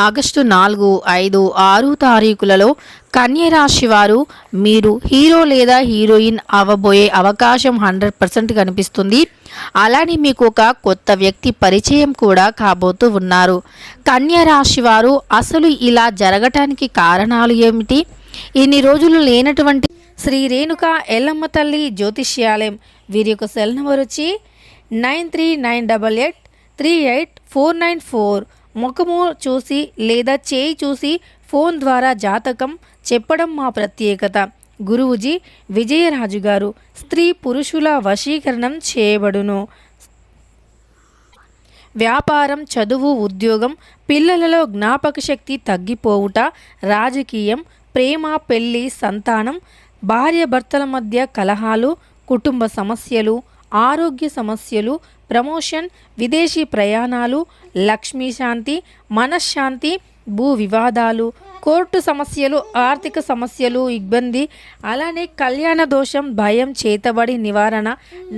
August 4, 5, 6 తారీఖులలో కన్య రాశి వారు మీరు హీరో లేదా హీరోయిన్ అవ్వబోయే అవకాశం 100% కనిపిస్తుంది. అలానే మీకు ఒక కొత్త వ్యక్తి పరిచయం కూడా కాబోతూ ఉన్నారు. కన్య రాశి వారు అసలు ఇలా జరగటానికి కారణాలు ఏమిటి? ఇన్ని రోజులు లేనటువంటి శ్రీ రేణుక ఎల్లమ్మ తల్లి జ్యోతిష్యాలయం వీరి యొక్క సెల్ నెంబర్ వచ్చి 9398383494. ముఖము చూసి లేదా చేయి చూసి ఫోన్ ద్వారా జాతకం చెప్పడం మా ప్రత్యేకత. గురువుజీ విజయరాజు గారు. స్త్రీ పురుషుల వశీకరణం చేయబడును. వ్యాపారం, చదువు, ఉద్యోగం, పిల్లలలో జ్ఞాపక శక్తి తగ్గిపోవుట, రాజకీయం, ప్రేమ, పెళ్లి, సంతానం, భార్యాభర్తల మధ్య కలహాలు, కుటుంబ సమస్యలు, ఆరోగ్య సమస్యలు, ప్రమోషన్, విదేశీ ప్రయాణాలు, లక్ష్మీ శాంతి, మనశ్శాంతి, భూ వివాదాలు, కోర్టు సమస్యలు, ఆర్థిక సమస్యలు, ఇబ్బంది, అలానే కళ్యాణ దోషం, భయం, చేతబడి నివారణ,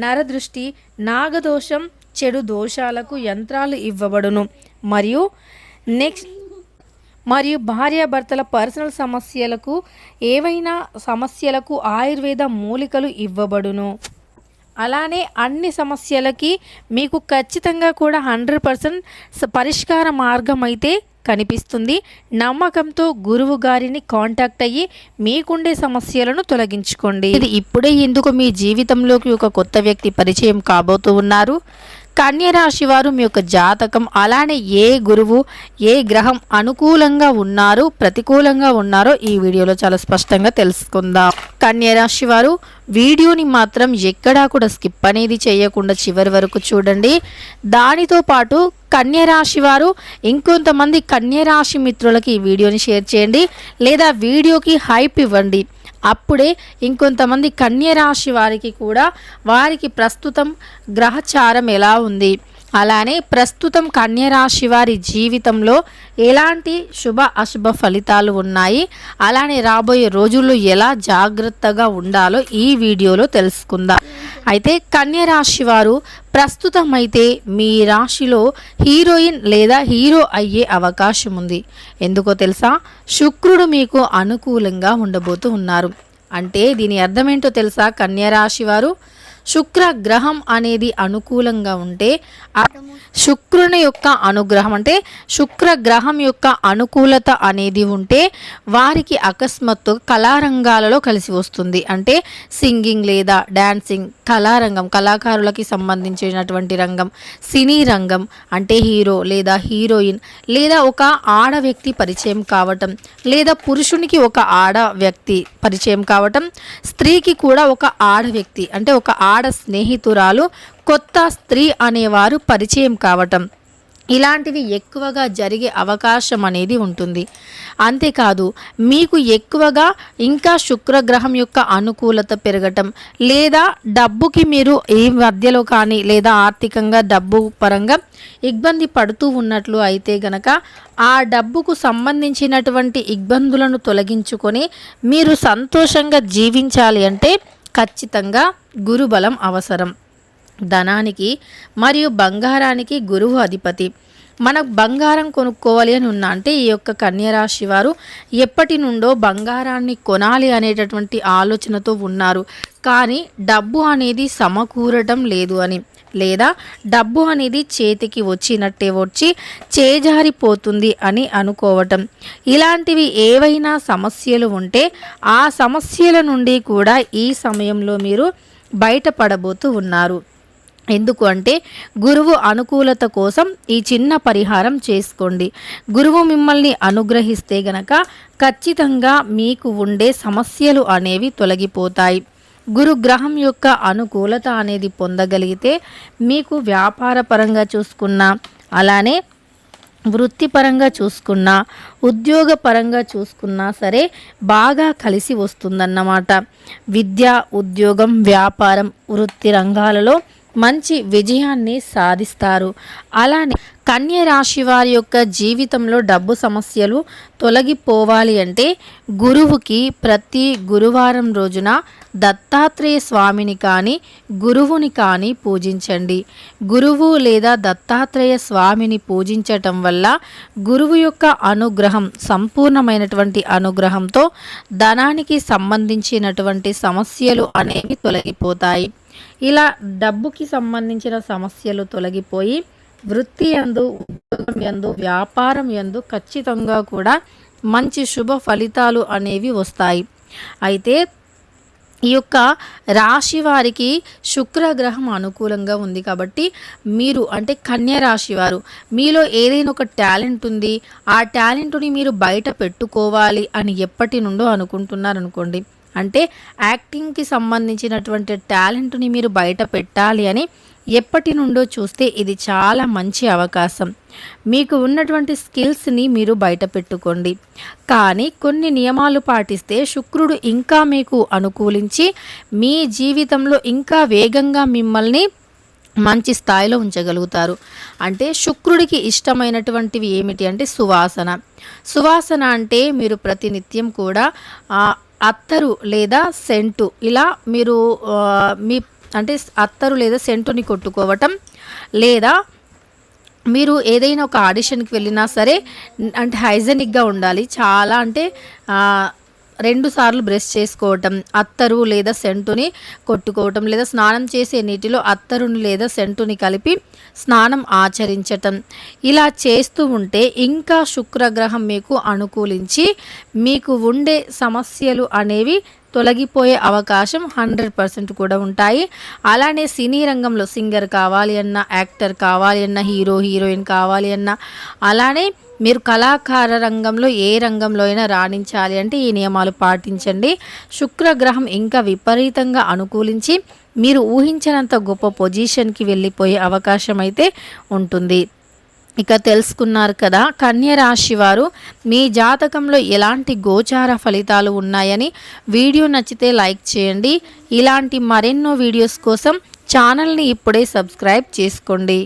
నరదృష్టి, నాగదోషం, చెడు దోషాలకు యంత్రాలు ఇవ్వబడును. మరియు భార్యాభర్తల పర్సనల్ సమస్యలకు, ఏవైనా సమస్యలకు ఆయుర్వేద మూలికలు ఇవ్వబడును. అలానే అన్ని సమస్యలకి మీకు ఖచ్చితంగా కూడా 100% పరిష్కార మార్గం అయితే కనిపిస్తుంది. నమ్మకంతో గురువు గారిని కాంటాక్ట్ అయ్యి మీకుండే సమస్యలను తొలగించుకోండి. ఇది ఇప్పుడే ఎందుకు మీ జీవితంలోకి ఒక కొత్త వ్యక్తి పరిచయం కాబోతూ ఉన్నారు? కన్య రాశి వారు మీ యొక్క జాతకం, అలానే ఏ గురువు ఏ గ్రహం అనుకూలంగా ఉన్నారో ప్రతికూలంగా ఉన్నారో ఈ వీడియోలో చాలా స్పష్టంగా తెలుసుకుందాం. కన్య రాశి వారు వీడియోని మాత్రం ఎక్కడా కూడా స్కిప్ అనేది చేయకుండా చివరి వరకు చూడండి. దానితో పాటు కన్య రాశి వారు ఇంకొంతమంది కన్య రాశి మిత్రులకి ఈ వీడియోని షేర్ చేయండి, లేదా వీడియోకి హైప్ ఇవ్వండి. అప్పుడే ఇంకొంతమంది కన్య రాశి వారికి కూడా వారికి ప్రస్తుతం గ్రహచారం ఎలా ఉంది, అలానే ప్రస్తుతం కన్య రాశి వారి జీవితంలో ఎలాంటి శుభ అశుభ ఫలితాలు ఉన్నాయి, అలానే రాబోయే రోజుల్లో ఎలా జాగ్రత్తగా ఉండాలో ఈ వీడియోలో తెలుసుకుందాం. అయితే కన్య రాశి వారు ప్రస్తుతం అయితే మీ రాశిలో హీరోయిన్ లేదా హీరో అయ్యే అవకాశం ఉంది. ఎందుకో తెలుసా? శుక్రుడు మీకు అనుకూలంగా ఉండబోతూ ఉన్నారు. అంటే దీని అర్థం ఏంటో తెలుసా? కన్య రాశి వారు శుక్ర గ్రహం అనేది అనుకూలంగా ఉంటే శుక్రుని యొక్క అనుగ్రహం అంటే శుక్ర గ్రహం యొక్క అనుకూలత అనేది ఉంటే వారికి అకస్మాత్తు కళారంగాలలో కలిసి వస్తుంది. అంటే సింగింగ్ లేదా డాన్సింగ్, కళారంగం, కళాకారులకి సంబంధించినటువంటి రంగం, సినీ రంగం అంటే హీరో లేదా హీరోయిన్, లేదా ఒక ఆడ వ్యక్తి పరిచయం కావటం, లేదా పురుషునికి ఒక ఆడ వ్యక్తి పరిచయం కావటం, స్త్రీకి కూడా ఒక ఆడ వ్యక్తి అంటే ఒక ఆడ స్నేహితురాలు, కొత్త స్త్రీ అనేవారు పరిచయం కావటం, ఇలాంటివి ఎక్కువగా జరిగే అవకాశం అనేది ఉంటుంది. అంతేకాదు మీకు ఎక్కువగా ఇంకా శుక్రగ్రహం యొక్క అనుకూలత పెరగటం, లేదా డబ్బుకి మీరు ఈ మధ్యలో కానీ లేదా ఆర్థికంగా డబ్బు పరంగా ఇబ్బంది పడుతూ ఉన్నట్లు అయితే గనక ఆ డబ్బుకు సంబంధించినటువంటి ఇబ్బందులను తొలగించుకొని మీరు సంతోషంగా జీవించాలి అంటే ఖచ్చితంగా గురుబలం అవసరం. ధనానికి మరియు బంగారానికి గురువు అధిపతి. మనకు బంగారం కొనుక్కోవాలి అని ఉన్నా అంటే ఈ యొక్క కన్య రాశి వారు ఎప్పటి నుండో బంగారాన్ని కొనాలి అనేటటువంటి ఆలోచనతో ఉన్నారు. కానీ డబ్బు అనేది సమకూరటం లేదు అని, లేదా డబ్బు అనేది చేతికి వచ్చినట్టే వచ్చి చేజారిపోతుంది అని అనుకోవటం, ఇలాంటివి ఏవైనా సమస్యలు ఉంటే ఆ సమస్యల నుండి కూడా ఈ సమయంలో మీరు బయటపడబోతూ ఉన్నారు. ఎందుకు అంటే గురువు అనుకూలత కోసం ఈ చిన్న పరిహారం చేసుకోండి. గురువు మిమ్మల్ని అనుగ్రహిస్తే గనక ఖచ్చితంగా మీకు ఉండే సమస్యలు అనేవి తొలగిపోతాయి. గురుగ్రహం యొక్క అనుకూలత అనేది పొందగలిగితే మీకు వ్యాపార పరంగా చూసుకున్నా, అలానే వృత్తిపరంగా చూసుకున్నా, ఉద్యోగపరంగా చూసుకున్నా సరే బాగా కలిసి వస్తుందన్నమాట. విద్య, ఉద్యోగం, వ్యాపారం, వృత్తి రంగాలలో మంచి విజయాన్ని సాధిస్తారు. అలానే కన్య రాశి వారి యొక్క జీవితంలో డబ్బు సమస్యలు తొలగిపోవాలి అంటే గురువుకి ప్రతి గురువారం రోజున దత్తాత్రేయ స్వామిని కానీ గురువుని కానీ పూజించండి. గురువు లేదా దత్తాత్రేయ స్వామిని పూజించటం వల్ల గురువు యొక్క అనుగ్రహం, సంపూర్ణమైనటువంటి అనుగ్రహంతో ధనానికి సంబంధించినటువంటి సమస్యలు అనేవి తొలగిపోతాయి. ఇలా డబ్బుకి సంబంధించిన సమస్యలు తొలగిపోయి వృత్తి యందు, ఉద్యోగం యందు, వ్యాపారం యందు ఖచ్చితంగా కూడా మంచి శుభ ఫలితాలు అనేవి వస్తాయి. అయితే ఈ యొక్క రాశి వారికి శుక్రగ్రహం అనుకూలంగా ఉంది కాబట్టి మీరు అంటే కన్య రాశి వారు మీలో ఏదైనా ఒక టాలెంట్ ఉంది, ఆ టాలెంట్ని మీరు బయట పెట్టుకోవాలి అని ఎప్పటి నుండో అనుకుంటున్నారనుకోండి, అంటే యాక్టింగ్కి సంబంధించినటువంటి టాలెంట్ని మీరు బయట పెట్టాలి అని ఎప్పటి నుండో చూస్తే ఇది చాలా మంచి అవకాశం. మీకు ఉన్నటువంటి స్కిల్స్ని మీరు బయట పెట్టుకోండి. కానీ కొన్ని నియమాలు పాటిస్తే శుక్రుడు ఇంకా మీకు అనుకూలించి మీ జీవితంలో ఇంకా వేగంగా మిమ్మల్ని మంచి స్థాయిలో ఉంచగలుగుతారు. అంటే శుక్రుడికి ఇష్టమైనటువంటివి ఏమిటి అంటే సువాసన. సువాసన అంటే మీరు ప్రతినిత్యం కూడా అత్తరు లేదా సెంటు ఇలా మీరు మీ అంటే అత్తరు లేదా సెంటుని కొట్టుకోవటం, లేదా మీరు ఏదైనా ఒక ఆడిషన్కి వెళ్ళినా సరే అంటే హైజెనిక్గా ఉండాలి. చాలా అంటే 2 సార్లు బ్రష్ చేసుకోవటం, అత్తరు లేదా సెంటుని కొట్టుకోవటం, లేదా స్నానం చేసే నీటిలో అత్తరుని లేదా సెంటుని కలిపి స్నానం ఆచరించటం, ఇలా చేస్తూ ఉంటే ఇంకా శుక్రగ్రహం మీకు అనుకూలించి మీకు ఉండే సమస్యలు అనేవి తొలగిపోయే అవకాశం 100% కూడా ఉంటాయి. అలానే సినీ రంగంలో సింగర్ కావాలి అన్నా, యాక్టర్ కావాలి అన్నా, హీరోయిన్ కావాలి అన్నా, అలానే మీరు కళాకార రంగంలో ఏ రంగంలో అయినా రాణించాలి అంటే ఈ నియమాలు పాటించండి. శుక్రగ్రహం ఇంకా విపరీతంగా అనుకూలించి మీరు ఊహించినంత గొప్ప పొజిషన్కి వెళ్ళిపోయే అవకాశం అయితే ఉంటుంది. ఇక తెలుసుకున్నారు కదా కన్య రాశి వారు మీ జాతకంలో ఎలాంటి గోచార ఫలితాలు ఉన్నాయని. వీడియో నచ్చితే లైక్ చేయండి. ఇలాంటి మరెన్నో వీడియోస్ కోసం ఛానల్ని ఇప్పుడే సబ్స్క్రైబ్ చేసుకోండి.